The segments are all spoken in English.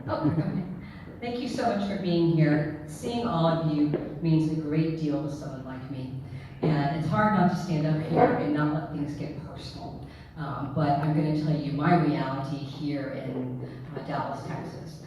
Oh, okay. Thank you so much for being here. Seeing all of you means a great deal to someone like me. And it's hard not to stand up here and not let things get personal. But I'm going to tell you my reality here in Dallas, Texas.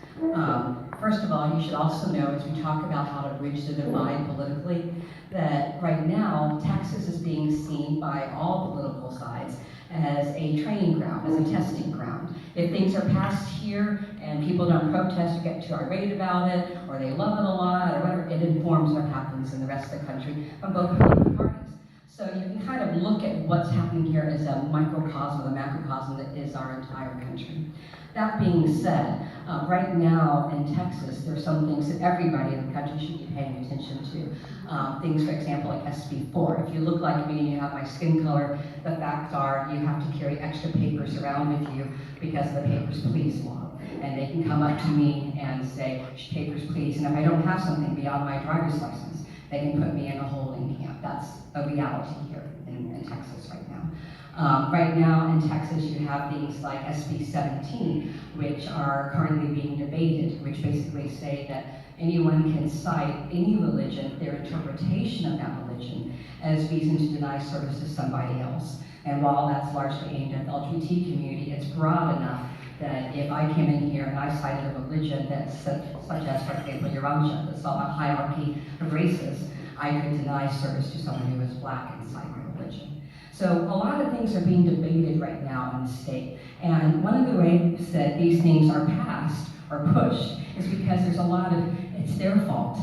First of all, you should also know, as we talk about how to bridge the divide politically, that right now, Texas is being seen by all political sides as a training ground, as a testing ground. If things are passed here and people don't protest or get too irate about it, or they love it a lot, or whatever, it informs what happens in the rest of the country from both political parties. So you can kind of look at what's happening here as a microcosm, a macrocosm that is our entire country. That being said, right now in Texas, there are some things that everybody in the country should be paying attention to. Things, for example, like SB4. If you look like me and you have my skin color, the facts are you have to carry extra papers around with you because of the Papers, Please law. And they can come up to me and say, papers, please. And if I don't have something beyond my driver's license, they can put me in a holding camp. That's a reality here in Texas right now. Right now in Texas, you have things like SB 17, which are currently being debated, which basically say that anyone can cite any religion, their interpretation of that religion, as reason to deny service to somebody else. And while that's largely aimed at the LGBT community, it's broad enough that if I came in here and I cited a religion that's such as, for example, Urantia, that saw a hierarchy of races, I could deny service to someone who was black and cite my religion. So a lot of things are being debated right now in the state. And one of the ways that these things are passed or pushed is because there's a lot of, it's their fault.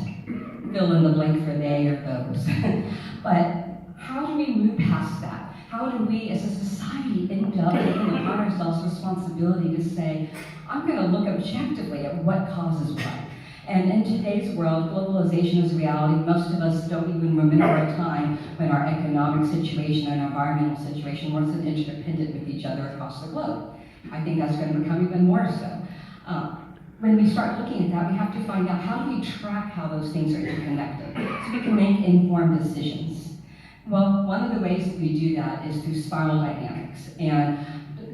Fill in the blank for they or those. But how do we move past that? How do we, as a society, end up taking upon ourselves responsibility to say, I'm going to look objectively at what causes what? And in today's world, globalization is reality. Most of us don't even remember a time when our economic situation and environmental situation wasn't interdependent with each other across the globe. I think that's going to become even more so. When we start looking at that, we have to find out how do we track how those things are interconnected so we can make informed decisions. Well, one of the ways that we do that is through spiral dynamics. And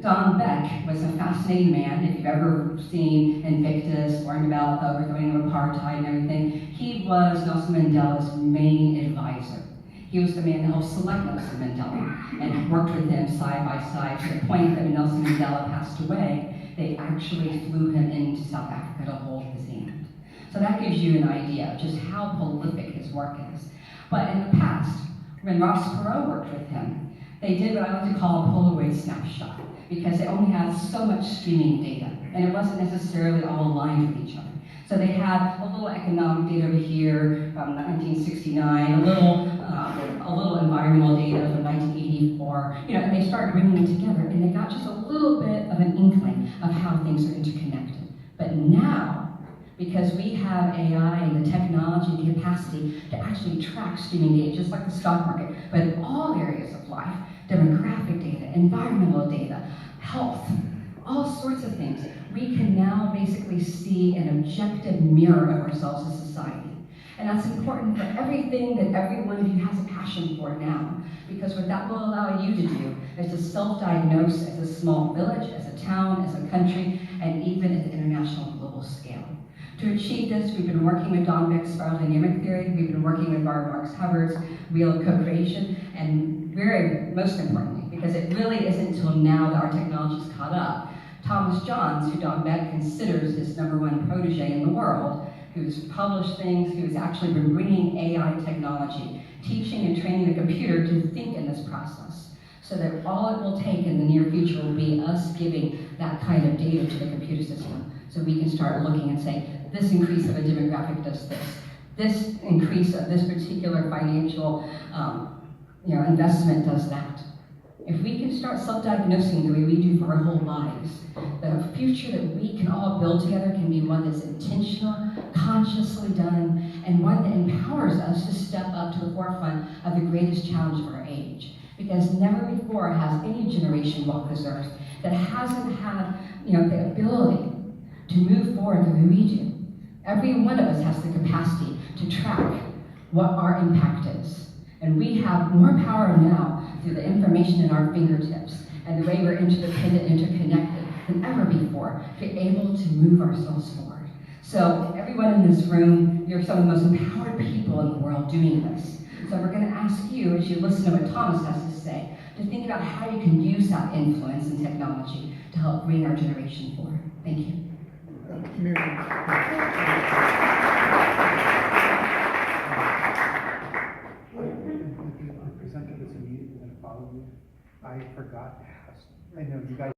Don Beck was a fascinating man. If you've ever seen Invictus, learned about the overthrowing of apartheid and everything, he was Nelson Mandela's main advisor. He was the man that helped select Nelson Mandela and worked with him side by side to the point that when Nelson Mandela passed away, they actually flew him into South Africa to hold his hand. So that gives you an idea of just how prolific his work is. But in the past, when Ross Perot worked with him, they did what I like to call a Polaroid snapshot, because they only had so much streaming data, and it wasn't necessarily all aligned with each other. So they had a little economic data over here from 1969, a little environmental data from 1984, and they started bringing them together, and they got just a little bit of an inkling of how things are interconnected. But now, because we have AI and the technology and capacity to actually track streaming data, just like the stock market, but in all areas of life, demographic data, environmental data, health, all sorts of things, we can now basically see an objective mirror of ourselves as society. And that's important for everything that every one of you has a passion for now, because what that will allow you to do is to self-diagnose as a small village, as a town, as a country, and even at the international global scale. To achieve this, we've been working with Don Beck's spiral dynamic theory, we've been working with Marx Hubbard's wheel of co-creation, and very, most importantly, because it really isn't until now that our technology's caught up, Thomas Johns, who Don Beck considers his #1 protege in the world, who's published things, who's actually been bringing AI technology, teaching and training the computer to think in this process, so that all it will take in the near future will be us giving that kind of data to the computer system, so we can start looking and say, this increase of a demographic does this increase of this particular financial investment does that. If we can start self-diagnosing the way we do for our whole lives, the future that we can all build together can be one that's intentional, consciously done, and one that empowers us to step up to the forefront of the greatest challenge of our age. Because never before has any generation walked this earth that hasn't had the ability to move forward the way we do. Every one of us has the capacity to track what our impact is. And we have more power now through the information in our fingertips and the way we're interdependent, interconnected, than ever before to be able to move ourselves forward. So everyone in this room, you're some of the most empowered people in the world doing this. So we're going to ask you, as you listen to what Thomas has to say, to think about how you can use that influence and technology to help bring our generation forward. Thank you. Presented this immediately and followed me. I forgot to ask. I know you guys.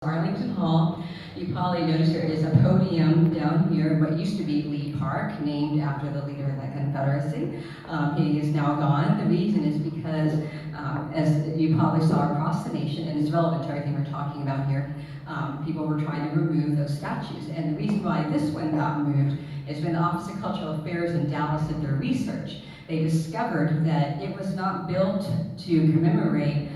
Arlington Hall. You probably noticed there is a podium down here, what used to be Lee Park, named after the leader of the Confederacy. He is now gone. The reason is because, as you probably saw across the nation, and it's relevant to everything we're talking about here, people were trying to remove those statues. And the reason why this one got moved is when the Office of Cultural Affairs in Dallas did their research, they discovered that it was not built to commemorate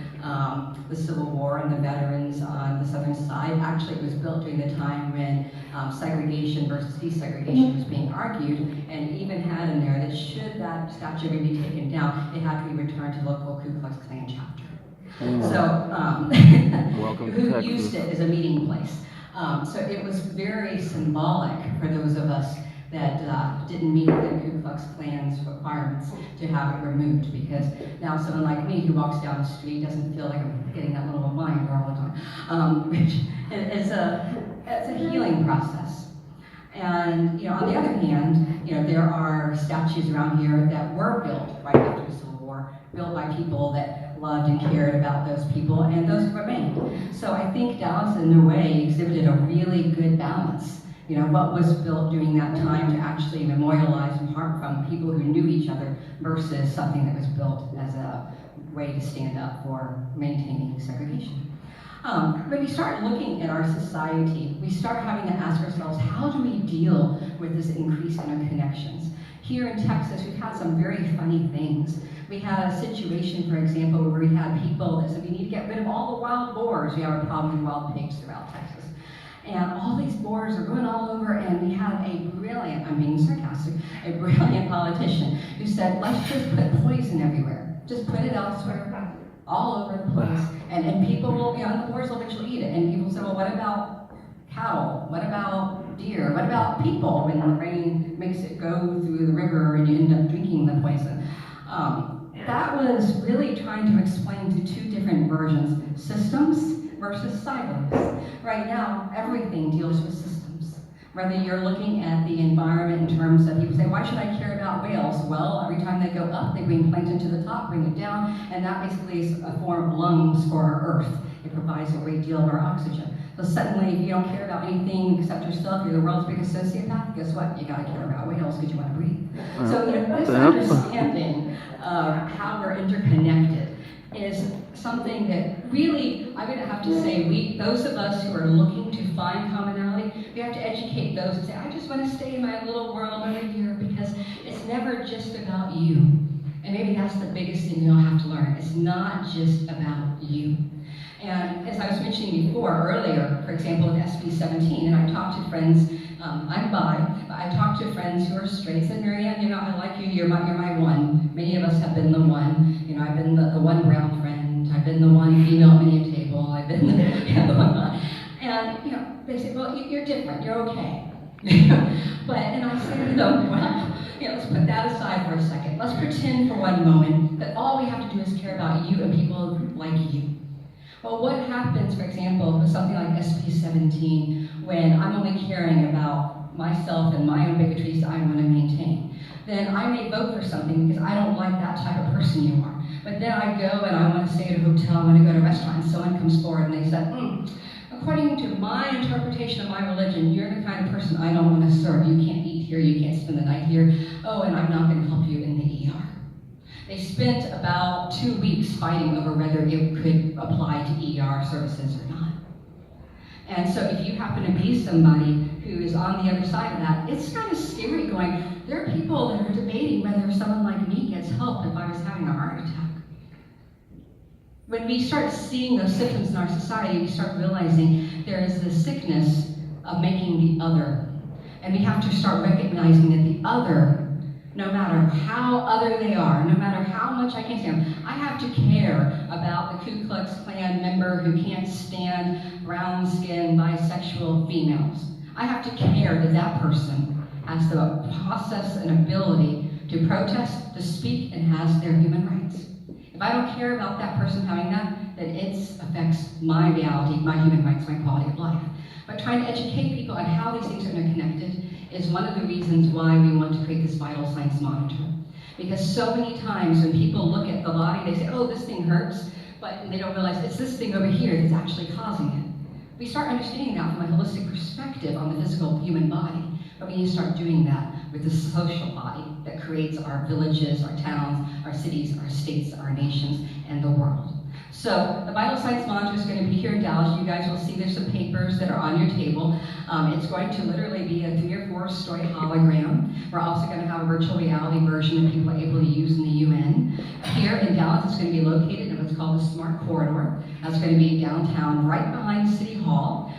the Civil War and the veterans on the southern side. Actually, it was built during the time when segregation versus desegregation was being argued, and it even had in there that should that statue ever be taken down, it had to be returned to the local Ku Klux Klan chapter. So, who used it as a meeting place. So it was very symbolic for those of us that didn't meet the Ku Klux Klan's requirements to have it removed, because now someone like me who walks down the street doesn't feel like I'm getting that little reminder all the time, which is it's a healing process. And on the other hand, there are statues around here that were built right after the Civil War, built by people that loved and cared about those people, and those have remained. So I think Dallas, in a way, exhibited a really good balance. What was built during that time to actually memorialize and heart from people who knew each other versus something that was built as a way to stand up for maintaining segregation. When we start looking at our society, we start having to ask ourselves, how do we deal with this increase in our connections? Here in Texas, we've had some very funny things. We had a situation, for example, where we had people that said we need to get rid of all the wild boars. We have a problem with wild pigs throughout Texas. And all these boars are going all over, and we had a brilliant, I'm being sarcastic, a brilliant politician who said, let's just put poison everywhere. Just put it elsewhere, all over the place. And people will, the boars will eventually eat it. And people said, well, what about cattle? What about deer? What about people when the rain makes it go through the river and you end up drinking the poison? That was really trying to explain to two different versions, systems versus silos. Right now, everything deals with systems. Whether you're looking at the environment in terms of, people say, why should I care about whales? Well, every time they go up, they bring plankton to the top, bring it down, and that basically is a form of lungs for our Earth. It provides a great deal of our oxygen. So suddenly, if you don't care about anything except yourself, you're the world's biggest sociopath, guess what? You gotta care about whales because you want to breathe. So this understanding of how we're interconnected is something that really, I'm going to have to say, those of us who are looking to find commonality, we have to educate those and say, I just want to stay in my little world over here, because it's never just about you. And maybe that's the biggest thing you'll have to learn. It's not just about you. And as I was mentioning earlier, for example, with SB 17, and I talked to friends, I'm bi, but I talked to friends who are straight, said, Marianne, I like you, you're my one. Many of us have been the one. I've been the one brown friend, I've been the one female at many a table, I've been the one. And, they say, well, you're different, you're okay. And I say to them, well, let's put that aside for a second. Let's pretend for one moment that all we have to do is care about you and people like you. Well, what happens, for example, with something like SB 17, when I'm only caring about myself and my own bigotries that I want to maintain? Then I may vote for something because I don't like that type of person you are. But then I go and I want to stay at a hotel, I want to go to a restaurant, and someone comes forward and they say, according to my interpretation of my religion, you're the kind of person I don't want to serve. You can't eat here, you can't spend the night here. Oh, and I'm not going to help you in the ER. They spent about 2 weeks fighting over whether it could apply to ER services or not. And so if you happen to be somebody who is on the other side of that, it's kind of scary going, there are people that are debating whether someone like me gets help if I was having a heart attack. When we start seeing those symptoms in our society, we start realizing there is this sickness of making the other. And we have to start recognizing that the other No matter how other they are, no matter how much I can stand, I have to care about the Ku Klux Klan member who can't stand brown-skinned bisexual females. I have to care that that person has the process and ability to protest, to speak, and has their human rights. If I don't care about that person having that, then it affects my reality, my human rights, my quality of life. But trying to educate people on how these things are interconnected is one of the reasons why we want to create this vital signs monitor. Because so many times when people look at the body, they say, oh, this thing hurts, but they don't realize it's this thing over here that's actually causing it. We start understanding that from a holistic perspective on the physical human body, but we need to start doing that with the social body that creates our villages, our towns, our cities, our states, our nations, and the world. So the Vital Signs Monitor is going to be here in Dallas. You guys will see there's some papers that are on your table. It's going to literally be a 3 or 4 story hologram. We're also going to have a virtual reality version that people are able to use in the UN. Here in Dallas, it's going to be located in what's called the Smart Corridor. That's going to be downtown, right behind City Hall.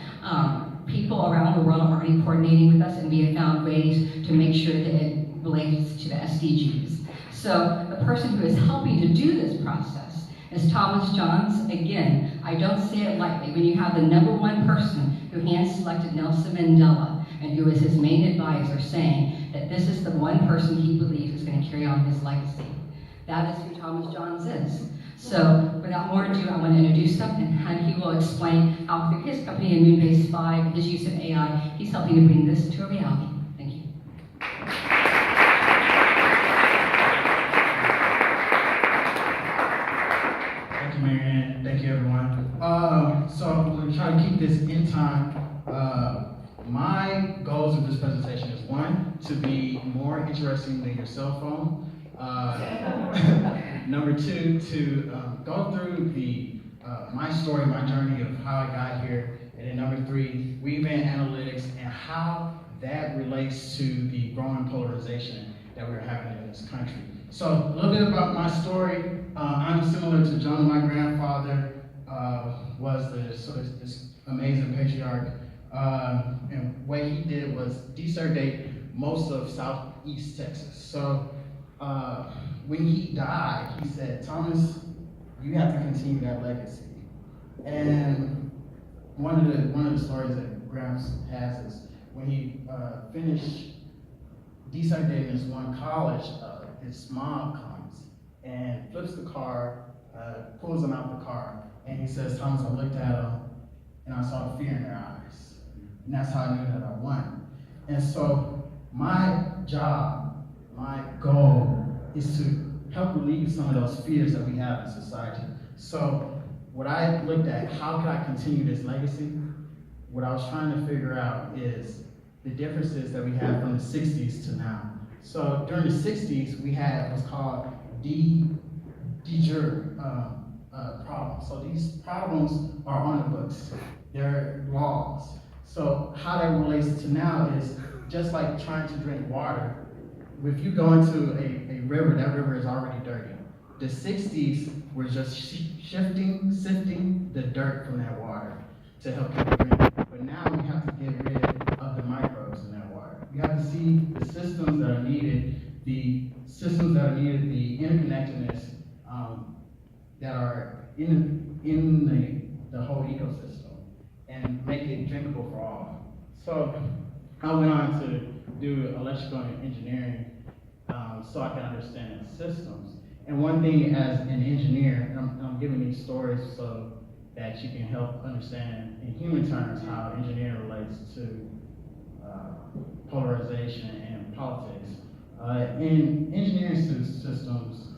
People around the world are already coordinating with us, and we have found ways to make sure that it relates to the SDGs. So the person who is helping to do this process is Thomas Johns. Again, I don't say it lightly. When you have the #1 person who hand-selected Nelson Mandela and who is his main advisor saying that this is the one person he believes is going to carry on his legacy, that is who Thomas Johns is. So without more ado, I want to introduce him, and he will explain how through his company in Moonbase 5, his use of AI, he's helping to bring this to a reality. Thank you. Thank you, Marianne. Thank you, everyone. So I'm going to try to keep this in time. My goals of this presentation is 1, to be more interesting than your cell phone. Number 2, to go through my story, my journey of how I got here. And then number 3, weave in analytics and how that relates to the growing polarization that we're having in this country. So a little bit about my story. I'm similar to John. My grandfather was this amazing patriarch. And what he did was desegregate most of Southeast Texas. So when he died, he said, Thomas, you have to continue that legacy. And one of the stories that Gramps has is when he finished desegregating this one college, his mom comes and flips the car, pulls him out the car, and he says, Thomas, I looked at him and I saw the fear in their eyes. And that's how I knew that I won. And so my job, my goal is to help relieve some of those fears that we have in society. So what I looked at, how can I continue this legacy? What I was trying to figure out is the differences that we have from the 60s to now. So during the 60s, we had what's called de jure problems. So these problems are on the books. They're laws. So how that relates to now is just like trying to drink water. If you go into a river, that river is already dirty. The 60s were just sifting the dirt from that water to help people drink. But now we have to get rid of the microbes in that water. We have to see the systems that are needed, the interconnectedness that are in the whole ecosystem, and make it drinkable for all. So I went on to do electrical engineering so I can understand systems. And one thing as an engineer, and I'm giving these stories so that you can help understand in human terms how engineering relates to polarization and politics. In engineering systems,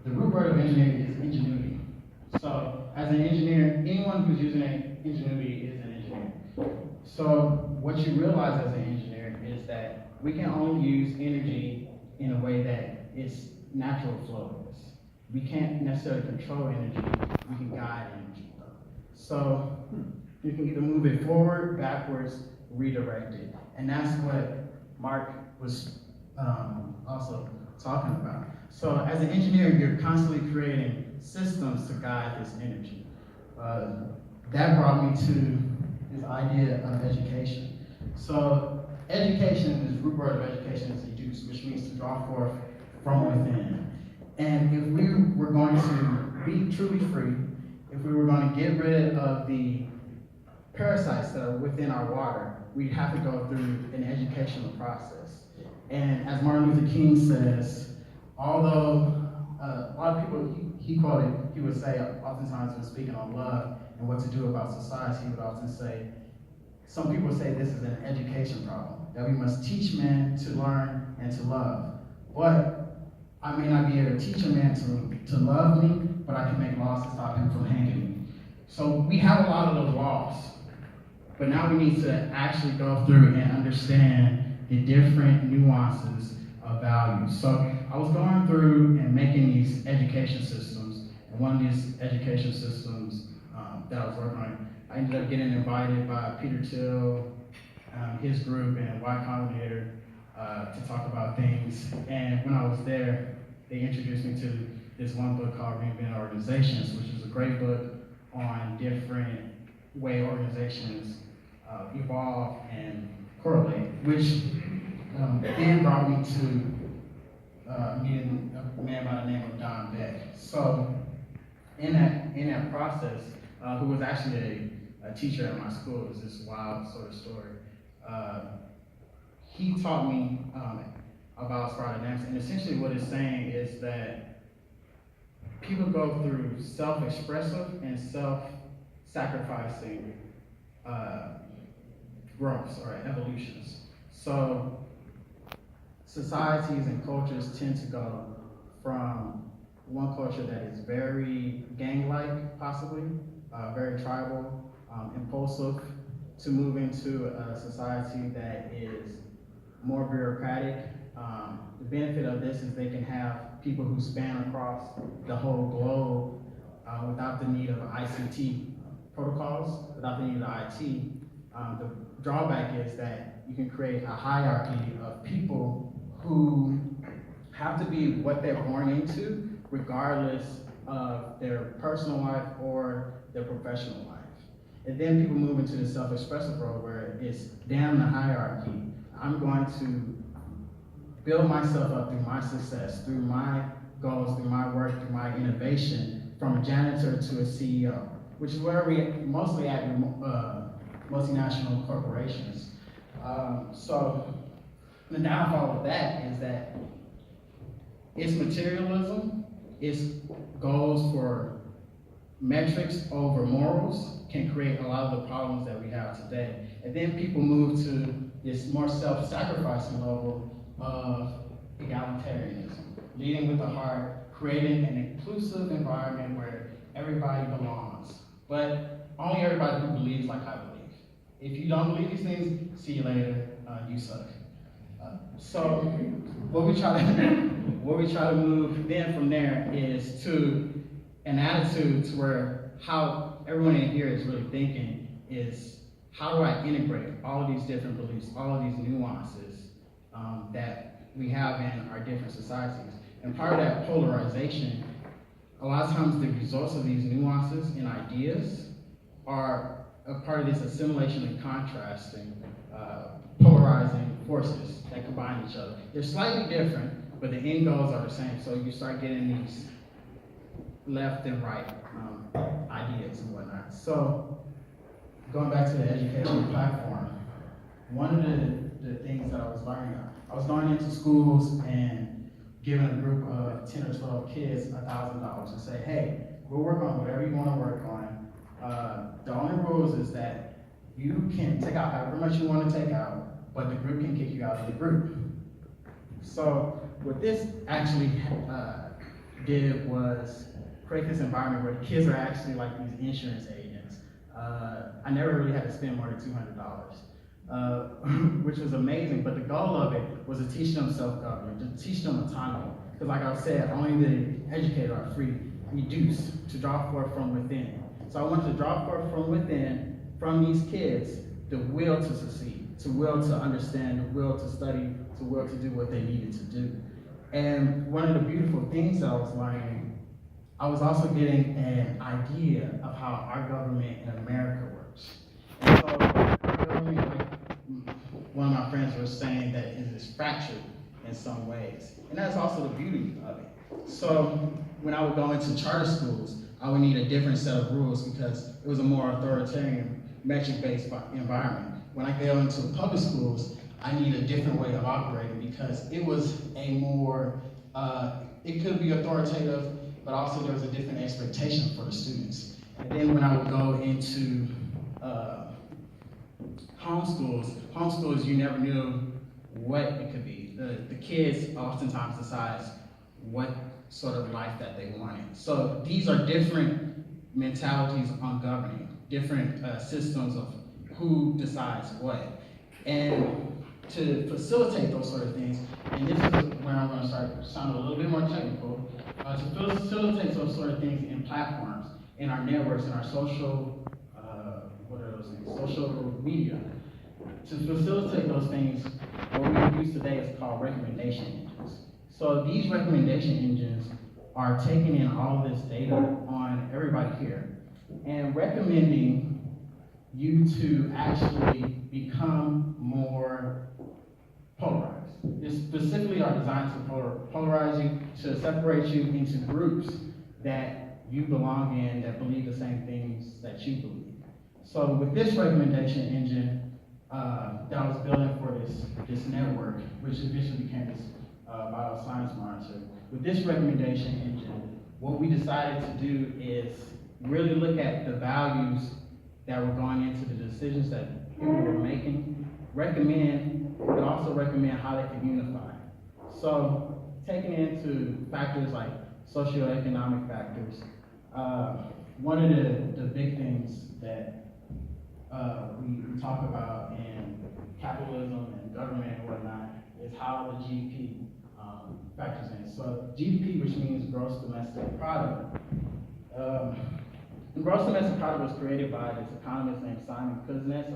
the root word of engineering is ingenuity. So as an engineer, anyone who's using ingenuity is an engineer. So what you realize as an engineer is that we can only use energy in a way that it's natural flows. We can't necessarily control energy, we can guide energy. So you can either move it forward, backwards, redirect it. And that's what Mark was also talking about. So as an engineer, you're constantly creating systems to guide this energy. That brought me to this idea of education. So education, this root word of education is introduce, which means to draw forth from within. And if we were going to be truly free, if we were going to get rid of the parasites that are within our water, we have to go through an educational process. And as Martin Luther King says, although a lot of people, he would say oftentimes when speaking on love and what to do about society, he would often say, some people say this is an education problem, that we must teach men to learn and to love. But I may not be able to teach a man to love me, but I can make laws to stop him from hanging me. So we have a lot of those laws. But now we need to actually go through and understand the different nuances of values. So I was going through and making these education systems, and one of these education systems that I was working on, I ended up getting invited by Peter Thiel, his group, and Y Combinator to talk about things. And when I was there, they introduced me to this one book called Reinvent Organizations, which is a great book on different way organizations evolve and correlate, which then brought me to meeting a man by the name of Don Beck. So in that process, who was actually a teacher at my school, it was this wild sort of story. He taught me about spiral dynamics, and essentially what it's saying is that people go through self-expressive and self-sacrificing growths or evolutions. So societies and cultures tend to go from one culture that is very gang-like, possibly, very tribal, impulsive, to move into a society that is more bureaucratic. The benefit of this is they can have people who span across the whole globe without the need of ICT protocols, without the need of IT. The drawback is that you can create a hierarchy of people who have to be what they're born into, regardless of their personal life or their professional life. And then people move into the self-expressive role where it's damn the hierarchy. I'm going to build myself up through my success, through my goals, through my work, through my innovation, from a janitor to a CEO, which is where we mostly at in multinational corporations. So the downfall of that is that it's materialism, it's goals for metrics over morals can create a lot of the problems that we have today. And then people move to this more self-sacrificing level of egalitarianism, leading with the heart, creating an inclusive environment where everybody belongs. But only everybody who believes like I believe. If you don't believe these things, see you later, you suck. So what we try to move then from there is to an attitude to where how everyone in here is really thinking is, how do I integrate all of these different beliefs, all of these nuances that we have in our different societies? And part of that polarization, a lot of times the results of these nuances and ideas are a part of this assimilation and contrasting, polarizing forces that combine each other. They're slightly different, but the end goals are the same. So you start getting these left and right ideas and whatnot. So going back to the education platform, one of the things that I was learning, I was going into schools and giving a group of 10 or 12 kids $1,000 and say, hey, we'll work on whatever you want to work on. The only rules is that you can take out however much you want to take out, but the group can kick you out of the group. So what this actually did was create this environment where the kids are actually like these insurance agents. I never really had to spend more than $200, which was amazing, but the goal of it was to teach them self-government, to teach them autonomy. Because like I said, only the educated are free, reduce, to draw forth from within. So I wanted to draw forth from within, from these kids, the will to succeed, the will to understand, the will to study, the will to do what they needed to do. And one of the beautiful things that I was learning, I was also getting an idea of how our government in America works. And so our government, like one of my friends was saying, that is fractured in some ways. And that's also the beauty of it. So when I would go into charter schools, I would need a different set of rules because it was a more authoritarian, metric-based environment. When I go into public schools, I need a different way of operating because it was a more, it could be authoritative, but also there was a different expectation for the students. And then when I would go into homeschools, you never knew what it could be. The kids oftentimes decide what sort of life that they wanted. So these are different mentalities on governing, different systems of who decides what. And to facilitate those sort of things, and this is where I'm going to start sounding a little bit more technical, to facilitate those sort of things in platforms, in our networks, in our social, what are those things? Social media. To facilitate those things, what we use today is called recommendation engines. So these recommendation engines are taking in all of this data on everybody here and recommending you to actually become more polarized. They specifically are designed to polarize you, to separate you into groups that you belong in, that believe the same things that you believe. So with this recommendation engine that I was building for this network, which eventually became this bioscience monitor, with this recommendation engine, what we decided to do is really look at the values that were going into the decisions that people were making, but also recommend how they can unify. So taking into factors like socioeconomic factors, one of the big things that we talk about in capitalism and government and whatnot is how the GDP factors in. So GDP, which means gross domestic product. Gross domestic product was created by this economist named Simon Kuznets,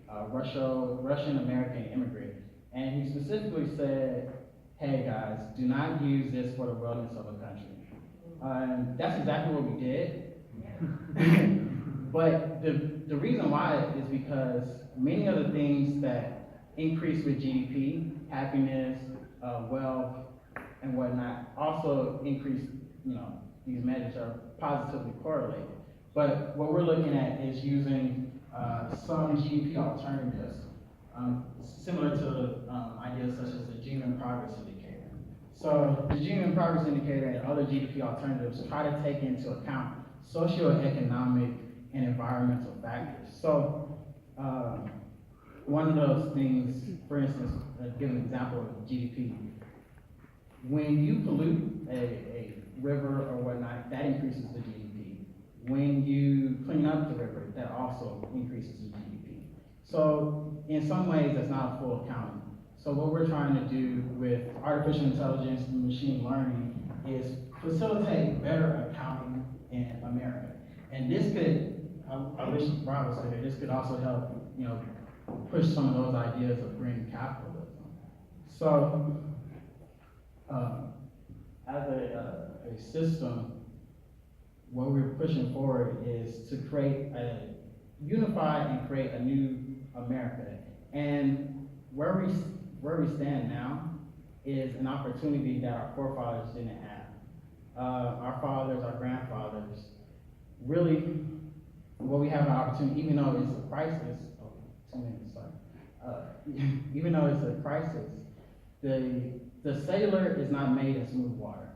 a Russian-American immigrant. And he specifically said, hey guys, do not use this for the wellness of a country. That's exactly what we did. But the reason why is because many of the things that increase with GDP, happiness, wealth, and whatnot, also increase, these measures are positively correlated. But what we're looking at is using some GDP alternatives, similar to ideas such as the Genuine Progress Indicator. So the Genuine Progress Indicator and other GDP alternatives try to take into account socioeconomic and environmental factors. So one of those things, for instance, give an example of GDP. When you pollute a river or whatnot, that increases the GDP. When you clean up the river, that also increases the GDP. So in some ways, that's not a full accounting. So what we're trying to do with artificial intelligence and machine learning is facilitate better accounting in America. And this could, I wish Rob was here, this could also help, push some of those ideas of green capitalism. So, as a system, what we're pushing forward is to unify and create a new America. And where we stand now is an opportunity that our forefathers didn't have. Our fathers, our grandfathers, really, what we have an opportunity, even though it's a crisis, even though it's a crisis, the sailor is not made in smooth water.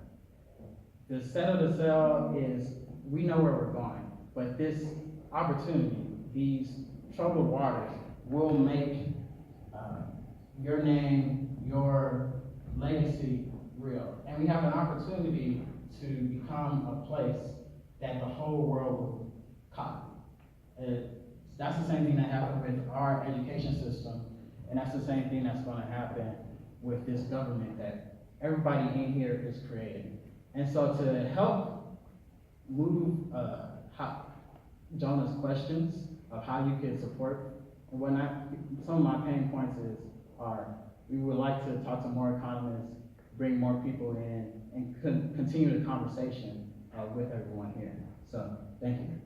The set of the sail is, we know where we're going, but this opportunity, these troubled waters, will make your name, your legacy real. And we have an opportunity to become a place that the whole world will copy. That's the same thing that happened with our education system, and that's the same thing that's going to happen with this government that everybody in here is creating. And so to help move Jonah's questions of how you can support and whatnot, some of my pain points are we would like to talk to more economists, bring more people in, and continue the conversation with everyone here. So, thank you.